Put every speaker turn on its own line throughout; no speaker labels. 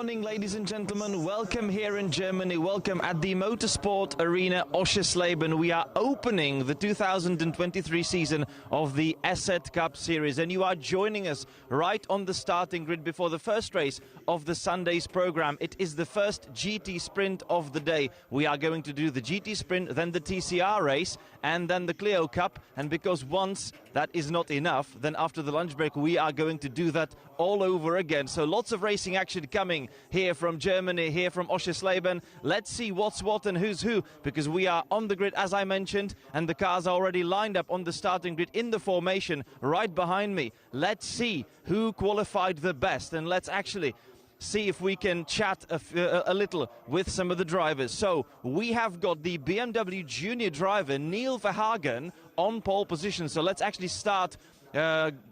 morning, ladies and gentlemen. Welcome here in Germany. Welcome at the Motorsport Arena Oschersleben. We are opening the 2023 season of the ESET Cup series, and you are joining us right on the starting grid before the first race of the Sunday's program. It is the first GT sprint of the day. We are going to do the GT sprint, then the TCR race, and then the Clio Cup. And because once that is not enough, then after the lunch break we are going to do that all over again. So lots of racing action coming here from Germany, here from Oschersleben. Let's see what's what and who's who, because we are on the grid, as I mentioned, and the cars are already lined up on the starting grid in the formation right behind me. Let's see who qualified the best, and let's actually see if we can chat a little with some of the drivers. So we have got the BMW junior driver Neil Verhagen on pole position. So let's actually start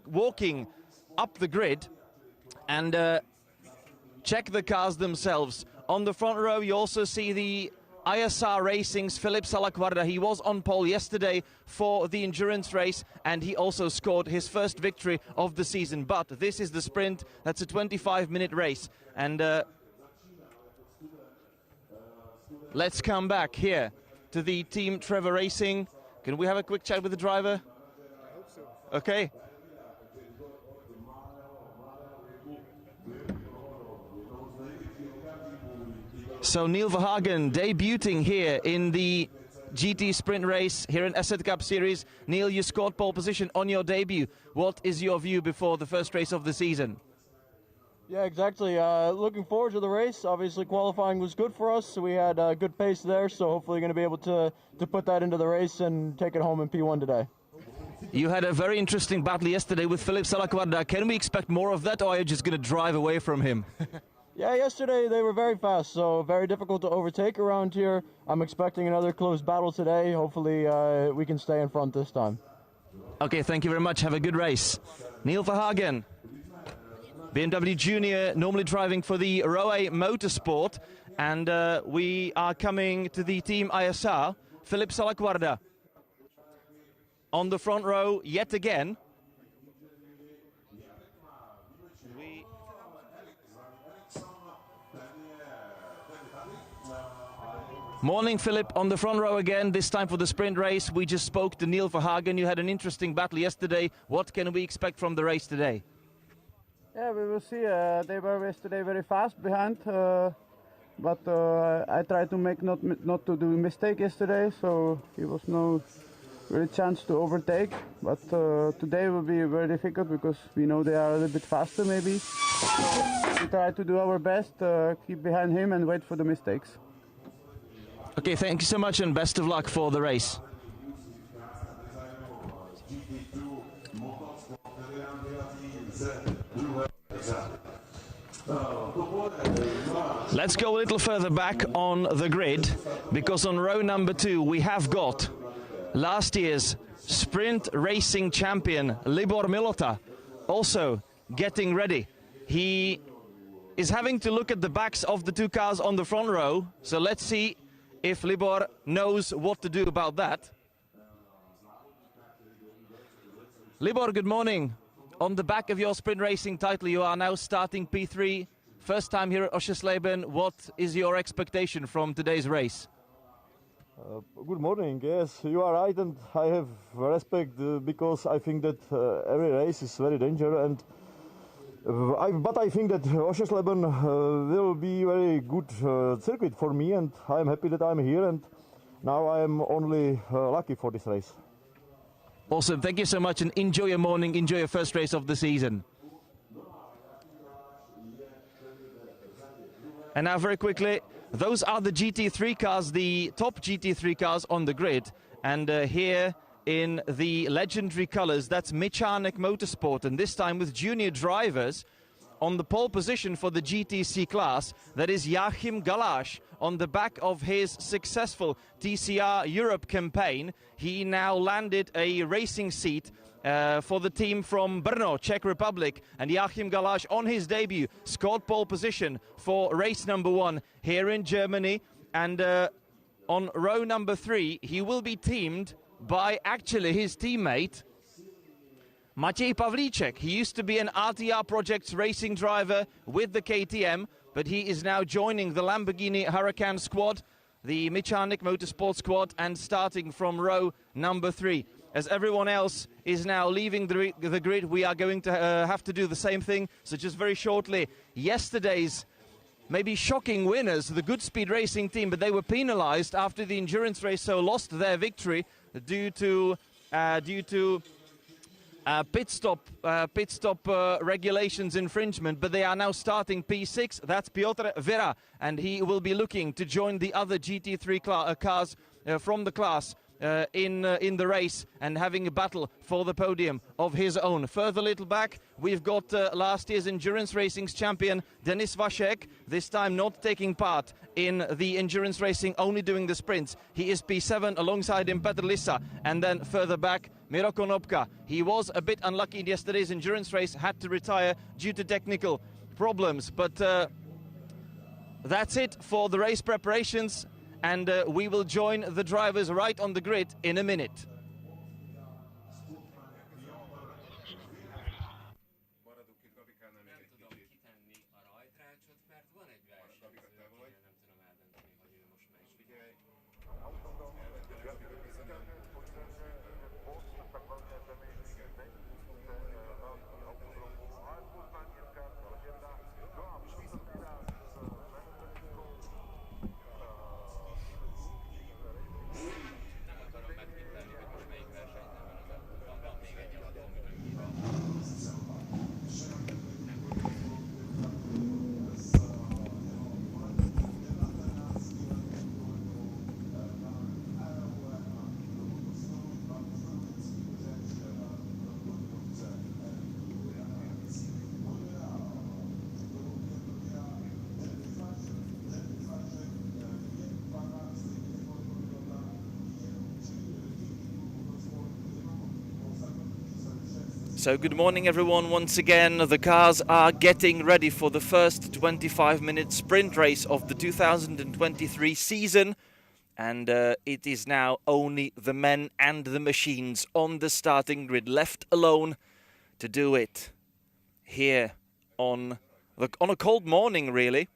walking up the grid and check the cars themselves. On the front row you also see the ISR Racing's Philippe Salaguarda. He was on pole yesterday for the endurance race, and he also scored his first victory of the season. But this is the sprint. That's a 25-minute race. And let's come back here to the Team Trevor Racing. Can we have a quick chat with the driver?
I hope so.
Okay. So Neil Verhagen debuting here in the GT sprint race here in ESET Cup series. Neil, you scored pole position on your debut. What is your view before the first race of the season?
Yeah, exactly. Looking forward to the race. Obviously, qualifying was good for us. So we had a good pace there, so hopefully going to be able to put that into the race and take it home in P1 today.
You had a very interesting battle yesterday with Philippe Salaguarda. Can we expect more of that, or are you just going to drive away from him?
Yeah, yesterday they were very fast, so very difficult to overtake around here. I'm expecting another close battle today. Hopefully we can stay in front this time.
Okay, thank you very much. Have a good race. Neil Verhagen, BMW Junior, normally driving for the Roe Motorsport. And we are coming to the Team ISR, Philippe Salaguarda. On the front row, yet again. Morning, Philip, on the front row again, this time for the sprint race. We just spoke to Neil Verhagen. You had an interesting battle yesterday. What can we expect from the race today?
Yeah, we will see. They were yesterday very fast behind, but I tried to make not to do a mistake yesterday, so it was no really chance to overtake. But today will be very difficult because we know they are a little bit faster maybe. So we try to do our best, keep behind him and wait for the mistakes.
Okay, thank you so much and best of luck for the race. Let's go a little further back on the grid, because on row number 2 we have got last year's sprint racing champion Libor Milota also getting ready. He is having to look at the backs of the two cars on the front row, so let's see if Libor knows what to do about that. Libor, good morning. On the back of your sprint racing title, you are now starting P3. First time here at Oschersleben. What is your expectation from today's race?
Good morning. Yes, you are right, and I have respect because I think that every race is very dangerous, and but I think that Oschersleben will be very good circuit for me, and I am happy that I'm here, and now I am only lucky for this race.
Awesome, thank you so much, and enjoy your morning, enjoy your first race of the season. And now very quickly, those are the GT3 cars, the top GT3 cars on the grid, and here in the legendary colors, that's Mechanik Motorsport, and this time with junior drivers on the pole position for the GTC class. That is Joachim Galasch on the back of his successful TCR Europe campaign. He now landed a racing seat for the team from Brno, Czech Republic, and Joachim Galasch on his debut scored pole position for race number 1 here in Germany. And on row number 3 he will be teamed by actually his teammate Maciej Pawliczek. He used to be an RTR Projects racing driver with the KTM, but he is now joining the Lamborghini Huracan squad, the Michanik Motorsport squad, and starting from row number 3. As everyone else is now leaving the grid, we are going to have to do the same thing. So just very shortly, yesterday's maybe shocking winners, the Goodspeed Racing team, but they were penalized after the endurance race, so lost their victory due to pit stop regulations infringement, but they are now starting P6. That's Piotr Vera, and he will be looking to join the other GT3 cars from the class in the race and having a battle for the podium of his own. Further little back, we've got last year's endurance racing's champion Denis Vašek, this time not taking part in the endurance racing, only doing the sprints. He is P7, alongside him Petr Lisa, and then further back Miro Konopka. He was a bit unlucky in yesterday's endurance race, had to retire due to technical problems, but that's it for the race preparations, and we will join the drivers right on the grid in a minute. So good morning everyone once again. The cars are getting ready for the first 25-minute sprint race of the 2023 season. And it is now only the men and the machines on the starting grid left alone to do it. Here on a cold morning really.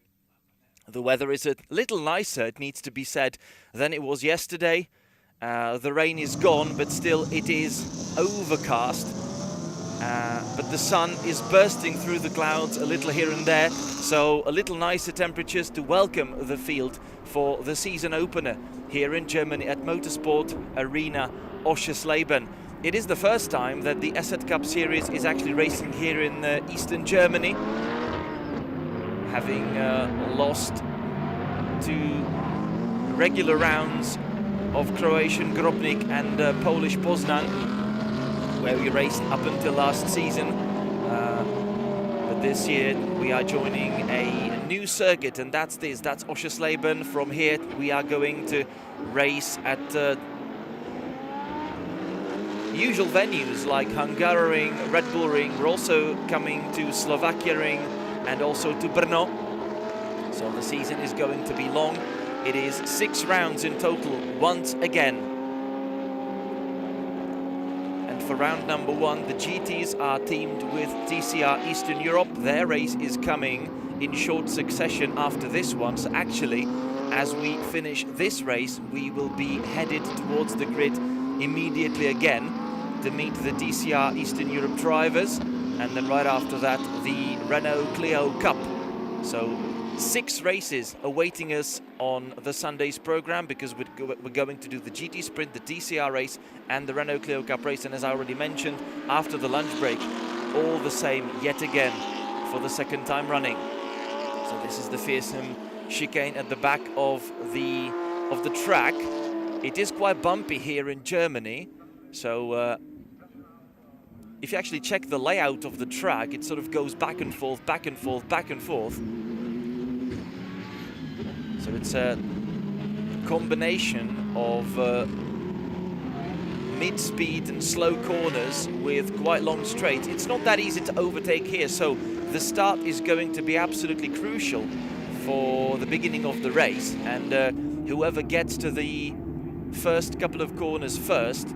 The weather is a little nicer, it needs to be said, than it was yesterday. The rain is gone, but still it is overcast. But the sun is bursting through the clouds a little here and there, so a little nicer temperatures to welcome the field for the season opener here in Germany at Motorsport Arena Oschersleben. It is the first time that the ESET Cup series is actually racing here in eastern Germany, having lost to regular rounds of Croatian Grobnik and Polish Poznan, where we raced up until last season. But this year we are joining a new circuit, and that's Oschersleben. From here we are going to race at usual venues like Hungaroring, Red Bull Ring. We're also coming to Slovakia Ring and also to Brno. So the season is going to be long. It is 6 rounds in total once again. For round number 1, the GTs are teamed with TCR Eastern Europe. Their race is coming in short succession after this one. So actually, as we finish this race, we will be headed towards the grid immediately again to meet the TCR Eastern Europe drivers. And then right after that, the Renault Clio Cup. So 6 races awaiting us on the Sunday's program, because we're going to do the GT Sprint, the TCR race and the Renault Clio Cup race. And as I already mentioned, after the lunch break, all the same yet again for the second time running. So this is the fearsome chicane at the back of the track. It is quite bumpy here in Germany, so if you actually check the layout of the track, it sort of goes back and forth, back and forth, back and forth. So it's a combination of mid-speed and slow corners with quite long straights. It's not that easy to overtake here, so the start is going to be absolutely crucial for the beginning of the race. And whoever gets to the first couple of corners first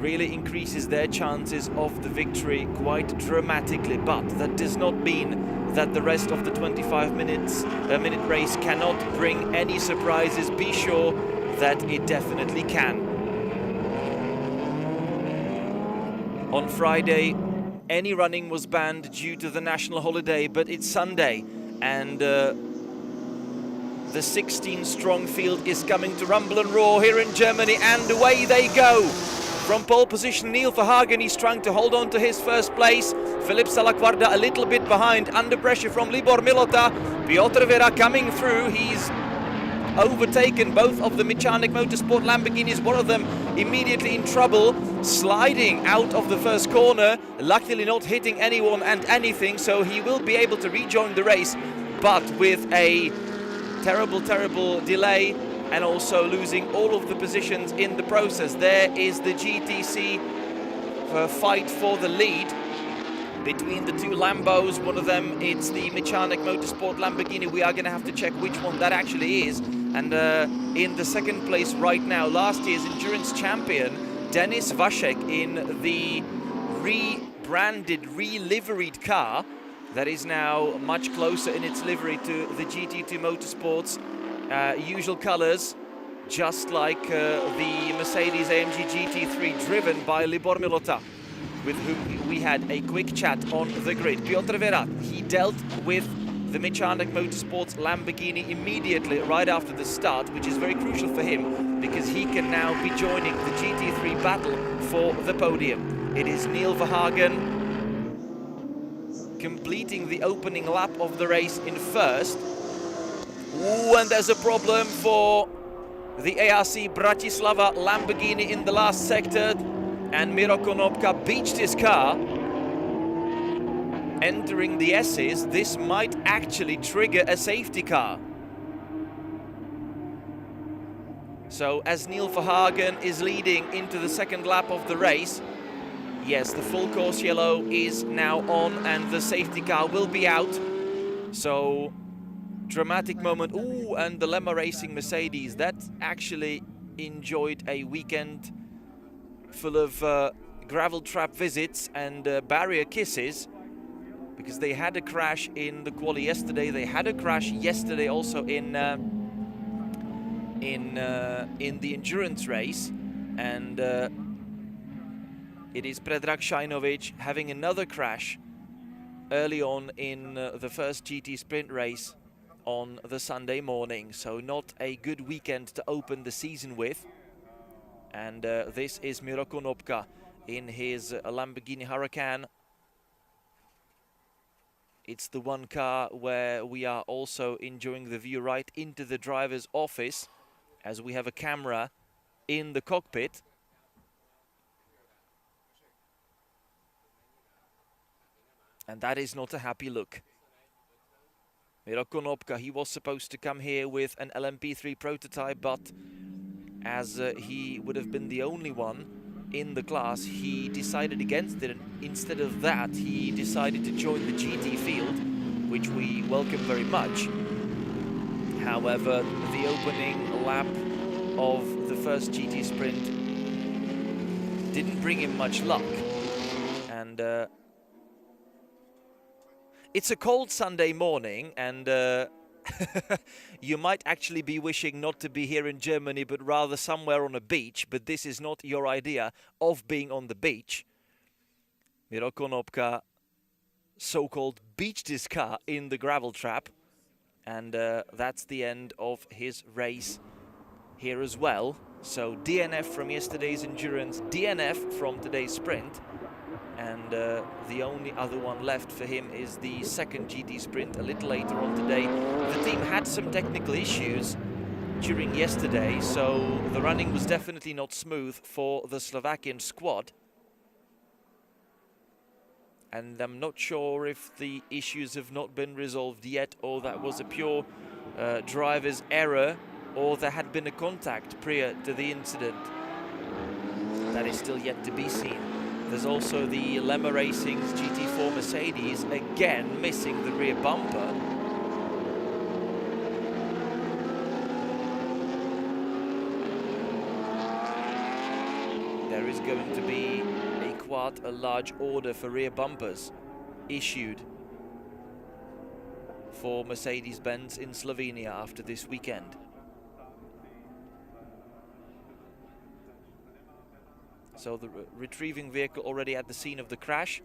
really increases their chances of the victory quite dramatically. But that does not mean that the rest of the 25-minute race cannot bring any surprises. Be sure that it definitely can. On Friday, any running was banned due to the national holiday, but it's Sunday, and the 16-strong field is coming to rumble and roar here in Germany, and away they go. From pole position, Neil Verhagen, he's trying to hold on to his first place. Filip Salaquarda a little bit behind, under pressure from Libor Milota. Piotr Vera coming through, he's overtaken both of the Mechanik Motorsport Lamborghinis, one of them immediately in trouble, sliding out of the first corner, luckily not hitting anyone and anything, so he will be able to rejoin the race, but with a terrible delay and also losing all of the positions in the process. There is the GTC fight for the lead between the two Lambos. One of them, it's the Mechanik Motorsport Lamborghini. We are going to have to check which one that actually is. And in the second place right now, last year's endurance champion, Denis Vasek, in the rebranded, re-liveried car that is now much closer in its livery to the GT2 Motorsports usual colors, just like the Mercedes-AMG GT3 driven by Libor Milota, with whom we had a quick chat on the grid. Piotr Vera, he dealt with the Mechanik Motorsports Lamborghini immediately right after the start, which is very crucial for him because he can now be joining the GT3 battle for the podium. It is Neil Verhagen completing the opening lap of the race in first. Ooh, and there's a problem for the ARC Bratislava Lamborghini in the last sector, and Miro Konopka beached his car. Entering the S's, this might actually trigger a safety car. So as Neil Verhagen is leading into the second lap of the race, yes, the full course yellow is now on and the safety car will be out. So dramatic moment. Ooh, and the Lemma Racing Mercedes, that actually enjoyed a weekend full of gravel trap visits and barrier kisses, because they had a crash in the quali yesterday. They had a crash yesterday also in the endurance race, and it is Predrag Šajnović having another crash early on in the first GT sprint race on the Sunday morning. So not a good weekend to open the season with. And this is Miro Konopka in his Lamborghini Huracan. It's the one car where we are also enjoying the view right into the driver's office, as we have a camera in the cockpit. And that is not a happy look. Miro Konopka, he was supposed to come here with an LMP3 prototype, but as he would have been the only one in the class, he decided against it. And instead of that, he decided to join the GT field, which we welcome very much. However, the opening lap of the first GT sprint didn't bring him much luck. And it's a cold Sunday morning, and you might actually be wishing not to be here in Germany, but rather somewhere on a beach. But this is not your idea of being on the beach. Miro Konopka so-called beached his car in the gravel trap. And that's the end of his race here as well. So DNF from yesterday's endurance, DNF from today's sprint. And the only other one left for him is the second GT sprint a little later on today. The team had some technical issues during yesterday, so the running was definitely not smooth for the Slovakian squad. And I'm not sure if the issues have not been resolved yet, or that was a pure driver's error, or there had been a contact prior to the incident. That is still yet to be seen. There's also the Lemma Racing's GT4 Mercedes, again missing the rear bumper. There is going to be quite a large order for rear bumpers issued for Mercedes-Benz in Slovenia after this weekend. So the retrieving vehicle already at the scene of the crash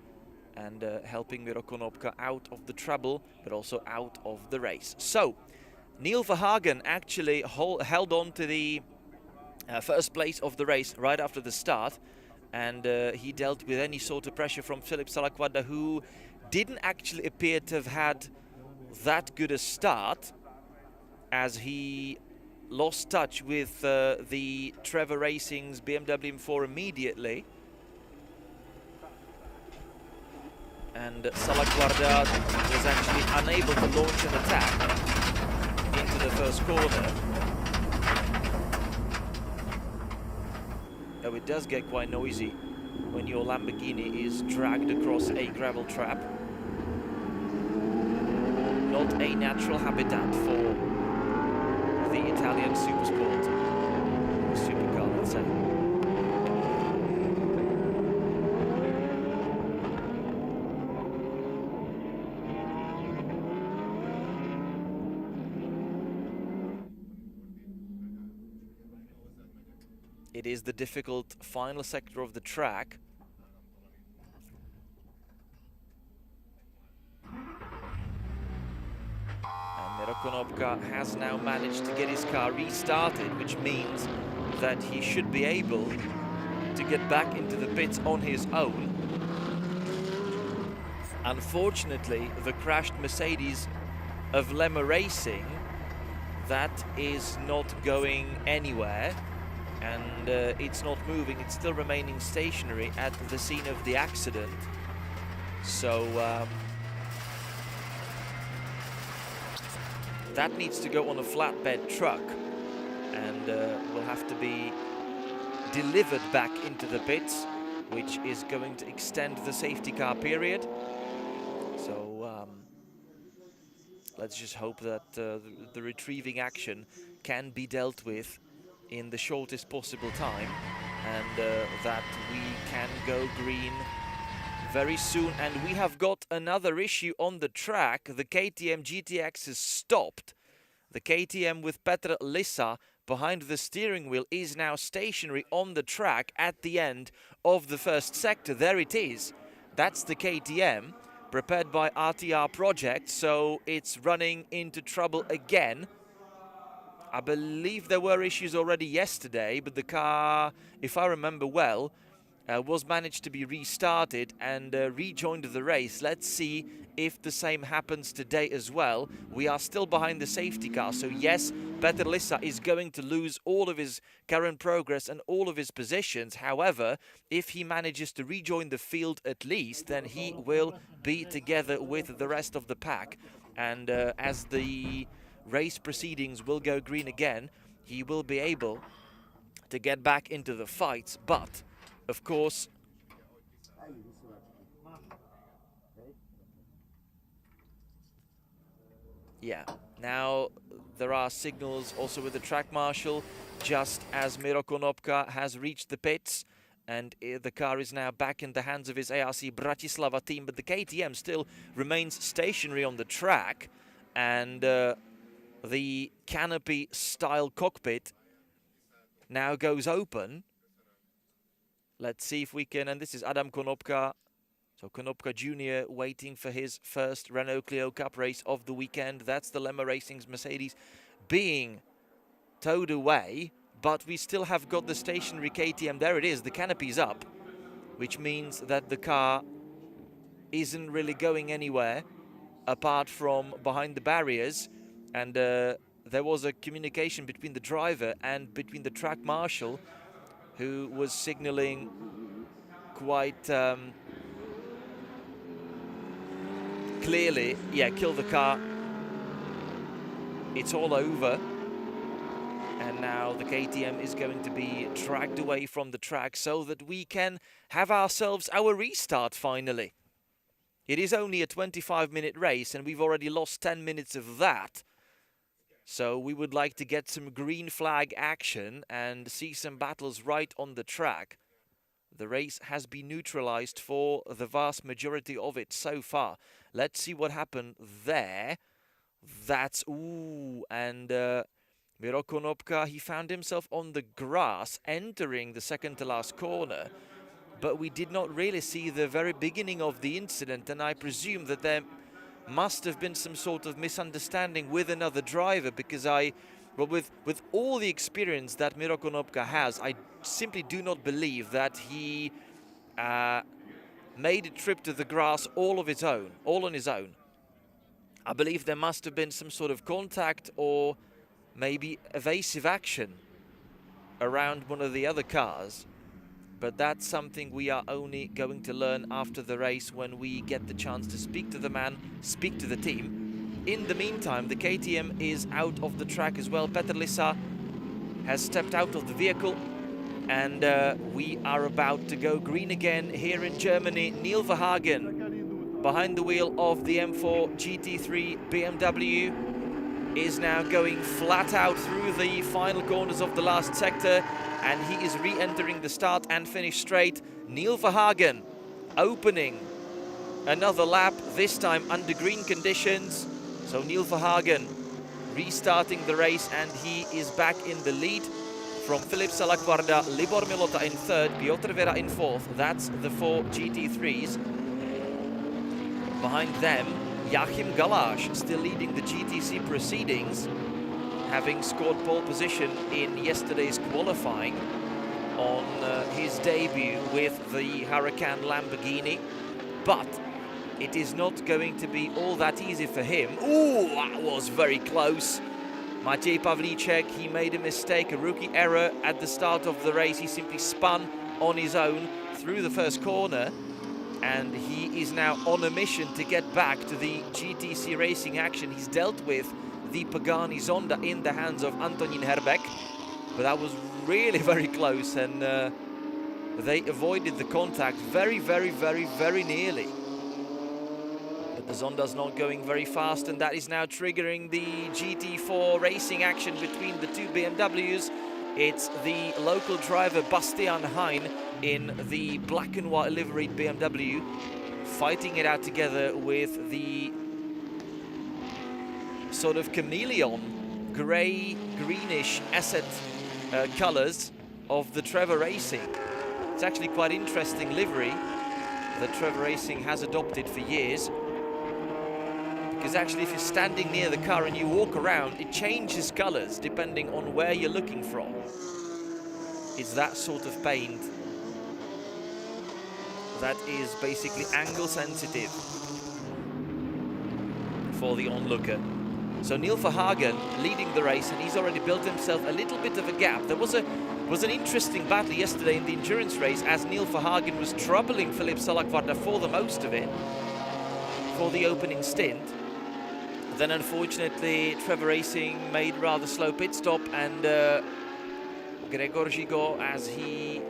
and helping Miro Konopka out of the trouble, but also out of the race. So Neil Verhagen actually held on to the first place of the race right after the start, and he dealt with any sort of pressure from Filip Salaquada, who didn't actually appear to have had that good a start, as he lost touch with the Trevor Racing's BMW M4 immediately. And Salaquada was actually unable to launch an attack into the first corner. Though it does get quite noisy when your Lamborghini is dragged across a gravel trap. Not a natural habitat for the Italian supersport, supercar, let's say. It is the difficult final sector of the track. Miro Konopka has now managed to get his car restarted, which means that he should be able to get back into the pits on his own. Unfortunately, the crashed Mercedes of Lemma Racing, that is not going anywhere, and it's not moving. It's still remaining stationary at the scene of the accident. So that needs to go on a flatbed truck and will have to be delivered back into the pits, which is going to extend the safety car period. So let's just hope that the retrieving action can be dealt with in the shortest possible time, and that we can go green very soon. And we have got another issue on the track. The KTM GTX is stopped. The KTM with Petr Lissa behind the steering wheel is now stationary on the track at the end of the first sector. There it is. That's the KTM prepared by RTR Project, so it's running into trouble again. I believe there were issues already yesterday, but the car, if I remember well, was managed to be restarted and rejoined the race. Let's see if the same happens today as well. We are still behind the safety car, so yes, Petr Lissa is going to lose all of his current progress and all of his positions. However, if he manages to rejoin the field at least, then he will be together with the rest of the pack. And as the race proceedings will go green again, he will be able to get back into the fights. But of course, yeah, now there are signals also with the track marshal, just as Miro Konopka has reached the pits, and the car is now back in the hands of his ARC Bratislava team, but the KTM still remains stationary on the track, and the canopy-style cockpit now goes open. Let's see if we can, and this is Adam Konopka. So Konopka Jr. waiting for his first Renault Clio Cup race of the weekend. That's the Lemma Racing's Mercedes being towed away, but we still have got the stationary KTM. There it is, the canopy's up, which means that the car isn't really going anywhere apart from behind the barriers. And there was a communication between the driver and between the track marshal, who was signaling quite clearly, yeah, kill the car, it's all over. And now the KTM is going to be dragged away from the track so that we can have ourselves our restart finally. It is only a 25-minute race and we've already lost 10 minutes of that. So we would like to get some green flag action and see some battles right on the track. The race has been neutralized for the vast majority of it so far. Let's see what happened there. That's, ooh, and Miro Konopka, he found himself on the grass entering the second to last corner, but we did not really see the very beginning of the incident, and I presume that there must have been some sort of misunderstanding with another driver, because well, with all the experience that Miro Konopka has, I simply do not believe that he made a trip to the grass all on his own. I believe there must have been some sort of contact or maybe evasive action around one of the other cars. But that's something we are only going to learn after the race, when we get the chance to speak to the man, speak to the team. In the meantime, the KTM is out of the track as well. Petr Lisa has stepped out of the vehicle, and we are about to go green again here in Germany. Neil Verhagen, behind the wheel of the M4 GT3 BMW, is now going flat out through the final corners of the last sector, and he is re-entering the start and finish straight. Neil Verhagen opening another lap, this time under green conditions. So Neil Verhagen restarting the race, and he is back in the lead from Filip Salaguarda, Libor Milota in third, Piotr Vera in fourth. That's the 4 GT3s. Behind them, Joachim Galash still leading the GTC proceedings, having scored pole position in yesterday's qualifying on his debut with the Huracan Lamborghini. But it is not going to be all that easy for him. Ooh, that was very close. Matěj Pavlíček, he made a mistake, a rookie error at the start of the race. He simply spun on his own through the first corner, and he is now on a mission to get back to the GTC racing action. He's dealt with the Pagani Zonda in the hands of Antonín Herbeck, but that was really very close, and they avoided the contact very, very, very, very nearly. But the Zonda's not going very fast, and that is now triggering the GT4 racing action between the two BMWs. It's the local driver Bastian Hein in the black and white liveried BMW fighting it out together with the sort of chameleon grey greenish ESET colors of the Trevor Racing. It's actually quite interesting livery that Trevor Racing has adopted for years, because actually if you're standing near the car and you walk around, it changes colors depending on where you're looking from. It's that sort of paint that is basically angle sensitive for the onlooker. So Neil Verhagen leading the race, and he's already built himself a little bit of a gap. There was an interesting battle yesterday in the endurance race, as Neil Verhagen was troubling Filip Salaguarda for the most of it, for the opening stint. Then unfortunately Trevor Racing made rather slow pit stop, and Gregor Gigot, as he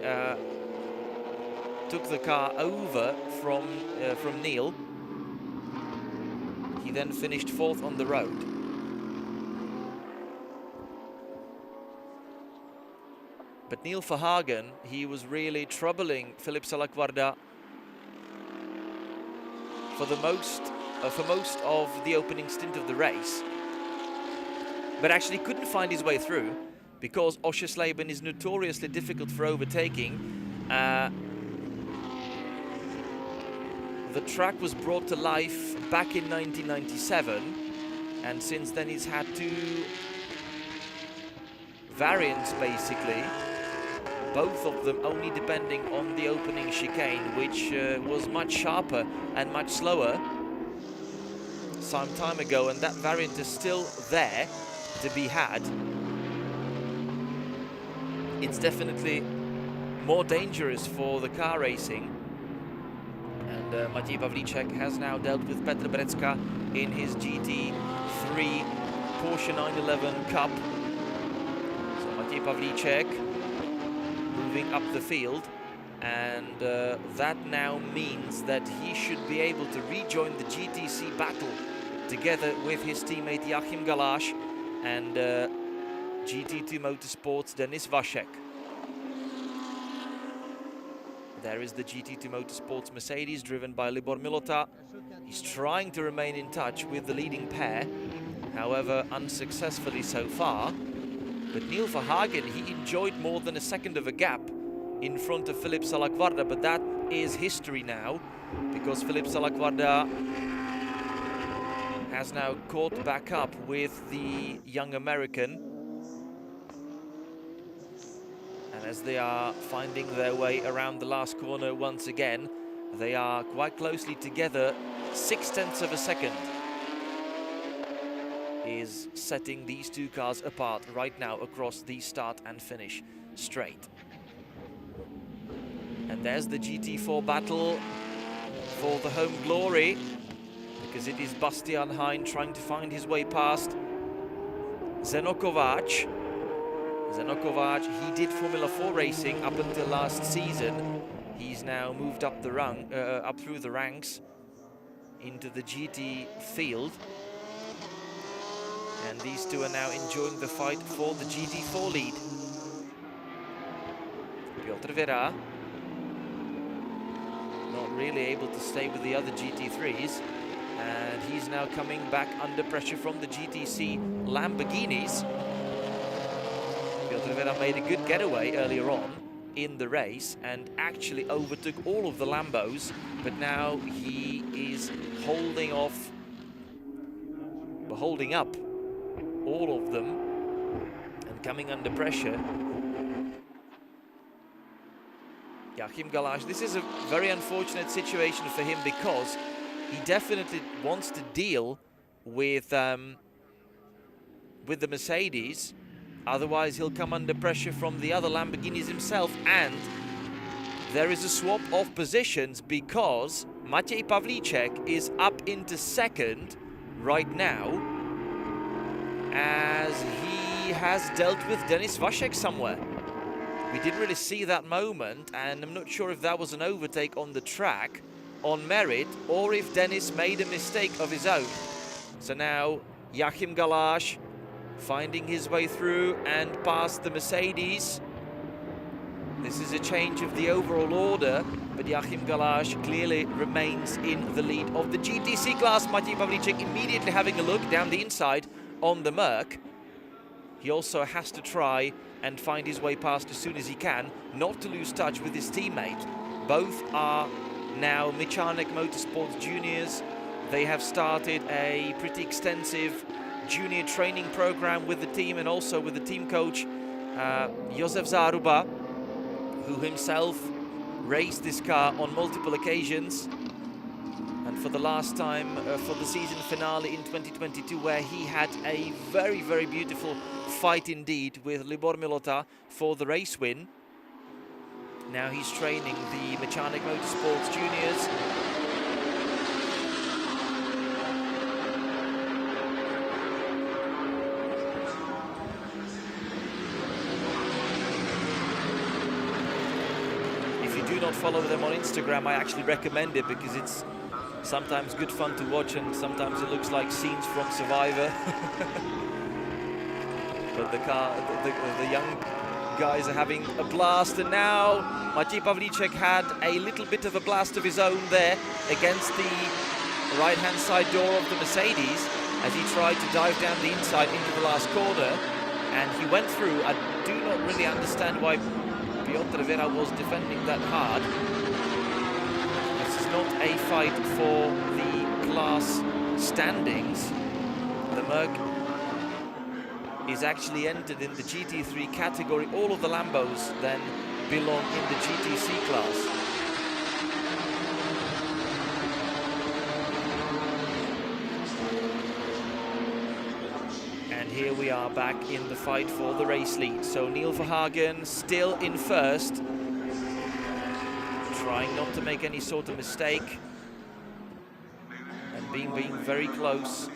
took the car over from Neil, he then finished fourth on the road. But Neil Verhagen, he was really troubling Filip Salaguarda for most of the opening stint of the race, but actually couldn't find his way through, because Oschersleben is notoriously difficult for overtaking. The track was brought to life back in 1997, and since then he's had two variants basically, both of them only depending on the opening chicane, which was much sharper and much slower some time ago, and that variant is still there to be had. It's definitely more dangerous for the car racing, and Matěj Pavlíček has now dealt with Petr Brecka in his GT3 Porsche 911 Cup. So Matěj Pavlíček moving up the field, and that now means that he should be able to rejoin the GTC battle together with his teammate Joachim Galash and GT2 Motorsports Denis Vašek. There is the GT2 Motorsports Mercedes driven by Libor Milota. He's trying to remain in touch with the leading pair, however unsuccessfully so far. But Neil Verhagen, he enjoyed more than a second of a gap in front of Filip Salakvarda, but that is history now, because Filip Salakvarda has now caught back up with the young American. And as they are finding their way around the last corner once again, they are quite closely together. 0.6 of a second is setting these two cars apart right now across the start and finish straight. And there's the GT4 battle for the home glory, because it is Bastian Hein trying to find his way past Zeno Kovac. Zeno Kovac, he did Formula 4 racing up until last season. He's now moved up the up through the ranks into the GT field. And these two are now enjoying the fight for the GT4 lead. Piotr Vera not really able to stay with the other GT3s. And he's now coming back under pressure from the GTC Lamborghinis. Piotr Vera made a good getaway earlier on in the race and actually overtook all of the Lambos, but now he is holding up all of them and coming under pressure. Joachim Galash, this is a very unfortunate situation for him, because he definitely wants to deal with the Mercedes. Otherwise, he'll come under pressure from the other Lamborghinis himself. And there is a swap of positions, because Maciej Pawlicek is up into second right now, as he has dealt with Denis Vashek somewhere. We didn't really see that moment, and I'm not sure if that was an overtake on the track on merit, or if Denis made a mistake of his own. So now Joachim Galash finding his way through and past the Mercedes. This is a change of the overall order, but Joachim Galash clearly remains in the lead of the GTC class. Maciej Pawlicek immediately having a look down the inside on the Merc. He also has to try and find his way past as soon as he can, not to lose touch with his teammate. Both are now Michanek Motorsports juniors. They have started a pretty extensive junior training program with the team, and also with the team coach Josef Zaruba, who himself raced this car on multiple occasions, and for the last time for the season finale in 2022, where he had a very, very beautiful fight indeed with Libor Milota for the race win. Now he's training the Michanek Motorsports juniors. Do not follow them on Instagram, I actually recommend it, because it's sometimes good fun to watch, and sometimes it looks like scenes from Survivor. But the young guys are having a blast, and now Maciej Pawlicek had a little bit of a blast of his own there against the right-hand side door of the Mercedes as he tried to dive down the inside into the last corner, and he went through. I do not really understand why Piotr Vera was defending that hard. This is not a fight for the class standings. The Merc is actually entered in the GT3 category. All of the Lambos then belong in the GTC class. Here we are back in the fight for the race lead. So Neil Verhagen still in first, trying not to make any sort of mistake, and being very close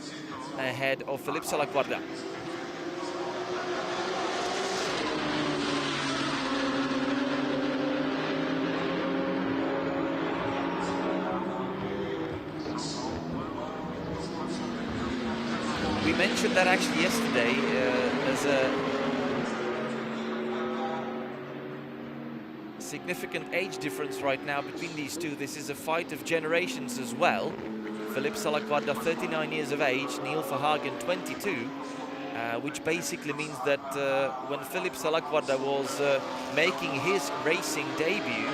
ahead of Filip Salakvarda. We mentioned that actually yesterday as significant age difference right now between these two. This is a fight of generations as well. Philippe Salaquarda, 39 years of age, Neil Verhagen, 22, which basically means that when Philippe Salaquarda was making his racing debut,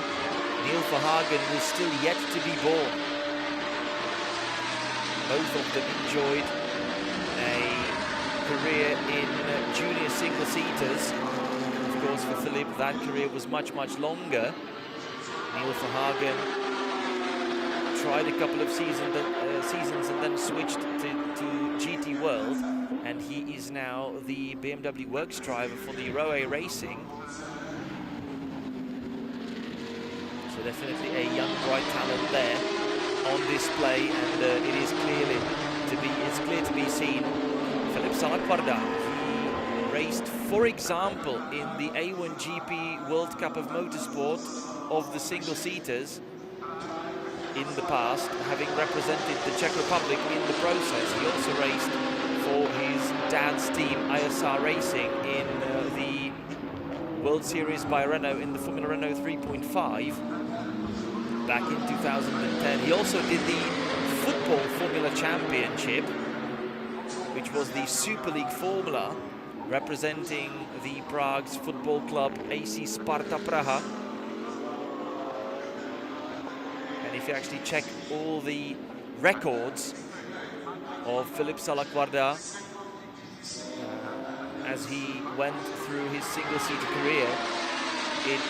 Neil Verhagen was still yet to be born. Both of them enjoyed a career in junior single-seaters. Of course, for Philippe, that career was much, much longer. Neil Verhagen tried a couple of seasons and then switched to GT World, and he is now the BMW Works driver for the Roe Racing. So definitely a young, bright talent there on display, and it is clear to be seen. Philippe Salaquarda, he raced, for example, in the A1GP World Cup of Motorsport of the single-seaters in the past, having represented the Czech Republic in the process. He also raced for his dad's team, ISR Racing, in the World Series by Renault in the Formula Renault 3.5 back in 2010. He also did the Football Formula Championship, which was the Super League Formula, representing the Prague's football club AC Sparta Praha. And if you actually check all the records of Philippe Salaquarda as he went through his single-seater career, it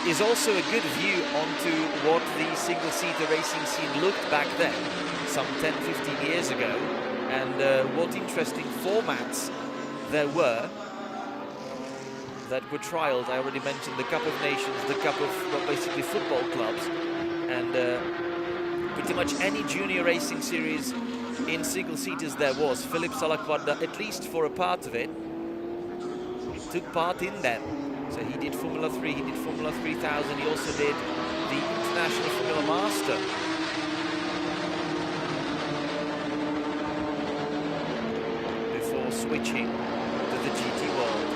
is also a good view onto what the single-seater racing scene looked back then, some 10-15 years ago, and what interesting formats there were that were trialed. I already mentioned the Cup of Nations, the Cup of, well, basically football clubs, and pretty much any junior racing series in single-seaters there was. Philippe Salaquarda, at least for a part of it, took part in them. So he did Formula 3, he did Formula 3000, he also did the International Formula Master. Before switching to the GT World.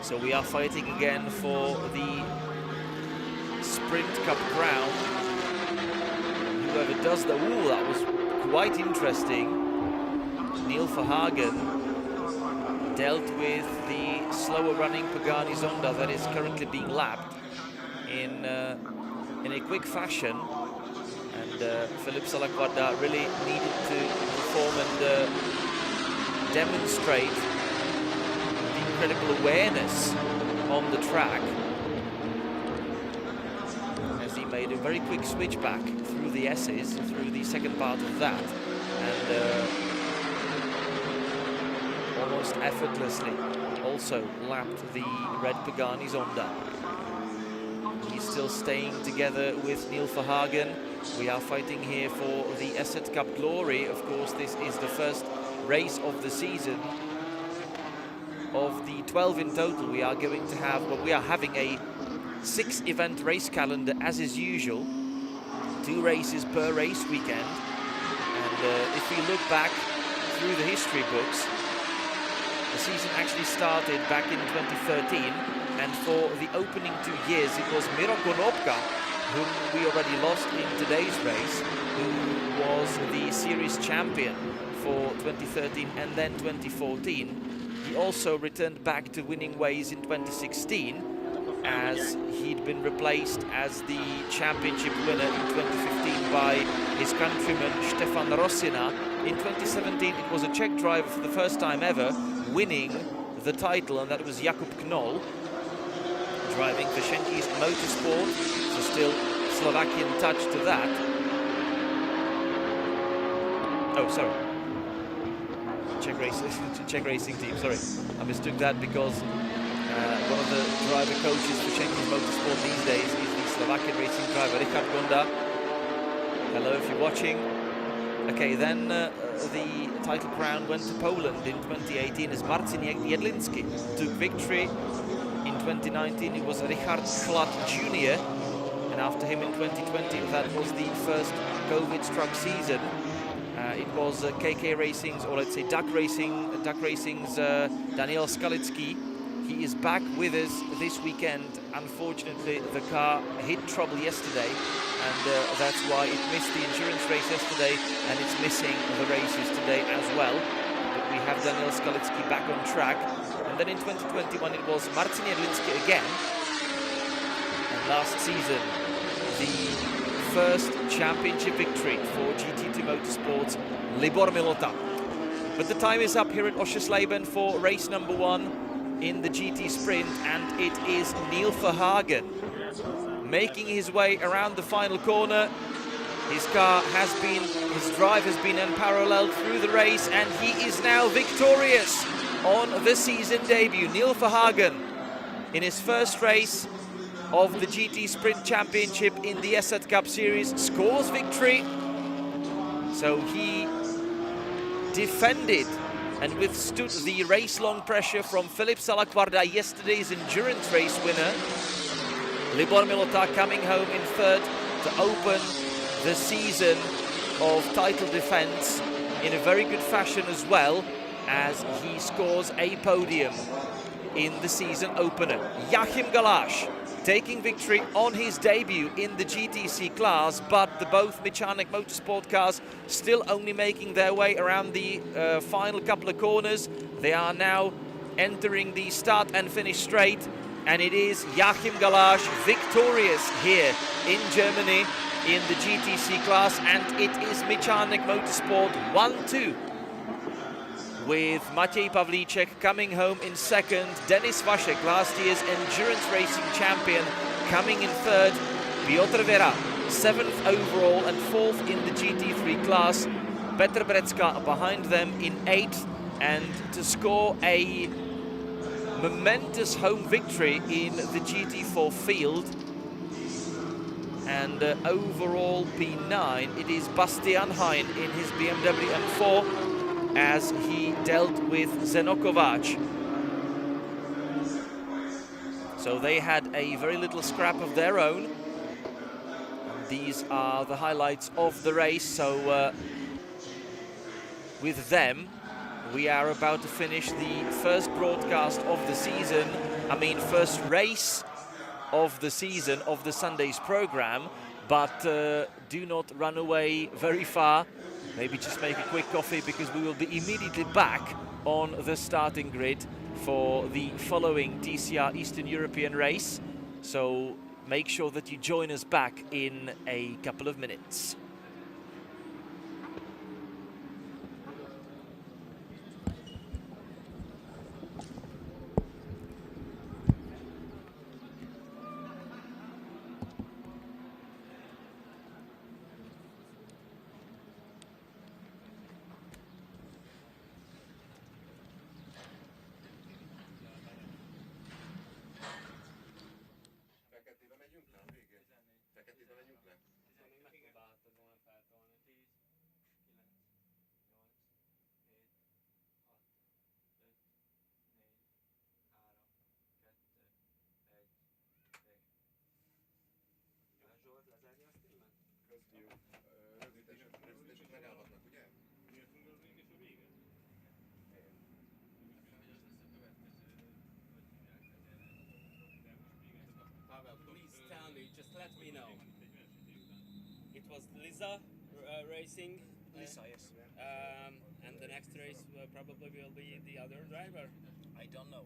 So we are fighting again for the Sprint Cup crown. Whoever does that, ooh, that was quite interesting. Neil Verhagen dealt with the slower running Pagani Zonda that is currently being lapped in a quick fashion. And Philippe Salaquarda really needed to perform and demonstrate incredible awareness on the track as he made a very quick switch back through the S's, through the second part of that, and almost effortlessly also lapped the red Pagani Zonda. He's still staying together with Neil Verhagen. We are fighting here for the ESET Cup glory. Of course, this is the first race of the season. Of the 12 in total, we are going to have, well, we are having a 6-event race calendar as is usual, 2 races per race weekend. And if we look back through the history books, the season actually started back in 2013, and for the opening 2 years it was Miro Konopka, whom we already lost in today's race, who was the series champion for 2013 and then 2014. He also returned back to winning ways in 2016, as he'd been replaced as the championship winner in 2015 by his countryman Stefan Rosina. In 2017 it was a Czech driver for the first time ever winning the title, and that was Jakub Knoll, driving for Schenki's Motorsport, so still Slovakian touch to that. Oh, sorry. Czech racing team, sorry. I mistook that because one of the driver coaches for Schenki's Motorsport these days is the Slovakian racing driver, Richard Gonda. Hello if you're watching. Okay, then the title crown went to Poland in 2018 as Marcin Jedlinski took victory. In 2019 it was Richard Chlad Jr. and after him in 2020 that was the first COVID-struck season. It was KK Racing's, or let's say Duck Racing's Daniel Skalicki. He is back with us this weekend. Unfortunately, the car hit trouble yesterday, and that's why it missed the endurance race yesterday, and it's missing the races today as well. But we have Daniel Skalicki back on track. And then in 2021 it was Marcin Jedlinski again. And last season, the first championship victory for GT2 Motorsports, Libor Milota. But the time is up here at Oschersleben for race number 1 in the GT Sprint, and it is Neil Verhagen making his way around the final corner. His drive has been unparalleled through the race, and he is now victorious on the season debut. Neil Verhagen in his first race of the GT Sprint Championship in the ESET Cup Series scores victory. So he defended and withstood the race-long pressure from Filip Salaquarda, yesterday's endurance race winner. Libor Milota coming home in third to open the season of title defense in a very good fashion as well, as he scores a podium in the season opener. Joachim Galash taking victory on his debut in the GTC class, but the both Mechanik Motorsport cars still only making their way around the final couple of corners. They are now entering the start and finish straight, and it is Joachim Galash victorious here in Germany in the GTC class, and it is Mechanik Motorsport 1-2. With Matěj Pavlíček coming home in second, Denis Vašek, last year's endurance racing champion, coming in third, Piotr Vera, 7th overall and 4th in the GT3 class, Petr Brecka behind them in 8th, and to score a momentous home victory in the GT4 field. And overall P9, it is Bastian Hein in his BMW M4, as he dealt with Zeno Kovac. So they had a very little scrap of their own. These are the highlights of the race. So with them, we are about to finish the first broadcast of the season. I mean, first race of the season of the Sunday's program. But do not run away very far. Maybe just make a quick coffee, because we will be immediately back on the starting grid for the following TCR Eastern European race. So make sure that you join us back in a couple of minutes.
Please tell me, just let me know. It was Lisa racing.
Lisa, yes.
And the next race probably will be the other driver.
I don't know.